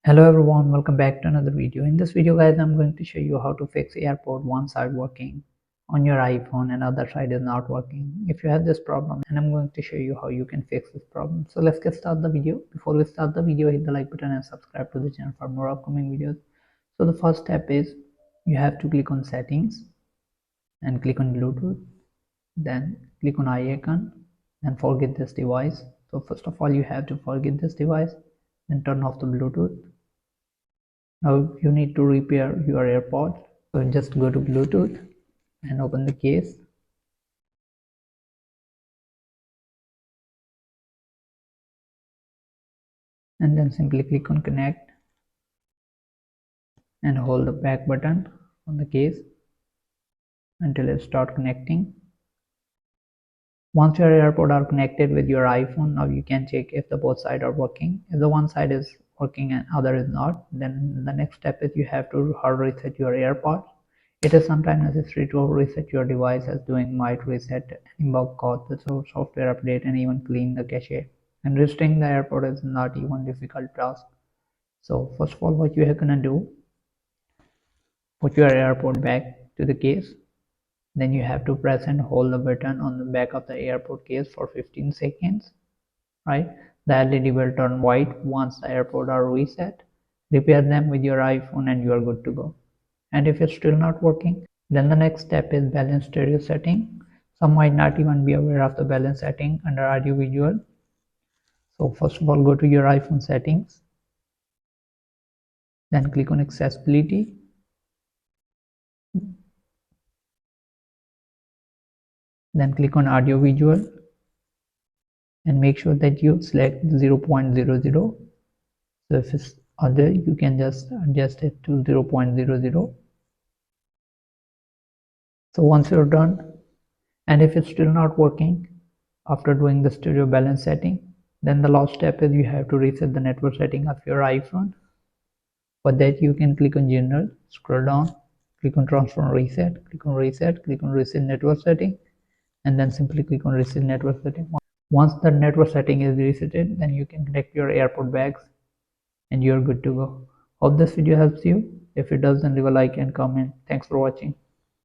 Hello everyone, welcome back to another video. In this video guys, I'm going to show you how to fix AirPod one side working on your iPhone and other side is not working. If you have this problem, and I'm going to show you how you can fix this problem. So let's get started the video. Before we start the video, hit the like button and subscribe to the channel for more upcoming videos. So the first step is you have to click on settings and click on Bluetooth, then click on eye icon and forget this device. So first of all, you have to forget this device, then turn off the Bluetooth. Now you need to repair your AirPod. So just go to Bluetooth and open the case. And then simply click on connect and hold the back button on the case until it starts connecting. Once your AirPods are connected with your iPhone, now you can check if the both sides are working. If the one side is working and other is not, then the next step is you have to hard reset your AirPods. It is sometimes necessary to reset your device, as doing might reset any bug cause the software update and even clean the cache. And restoring the AirPod is not even difficult task. So first of all, what you are gonna do, put your AirPod back to the case. Then you have to press and hold the button on the back of the AirPod case for 15 seconds, right? The LED will turn white once the AirPods are reset. Repair them with your iPhone and you are good to go. And if it's still not working, then the next step is balance stereo setting. Some might not even be aware of the balance setting under audio visual. So first of all, go to your iPhone settings, then click on accessibility. Then click on audio visual and make sure that you select 0.00. So if it's other, you can just adjust it to 0.00. So once you're done, and if it's still not working after doing the stereo balance setting, then the last step is you have to reset the network setting of your iPhone. For that, you can click on general, scroll down, click on transfer and reset, click on reset, click on reset network setting, and then simply click on reset network setting. Once the network setting is resetted, then you can connect your AirPod bags and you're good to go. Hope this video helps you. If it does, then leave a like and comment. Thanks for watching.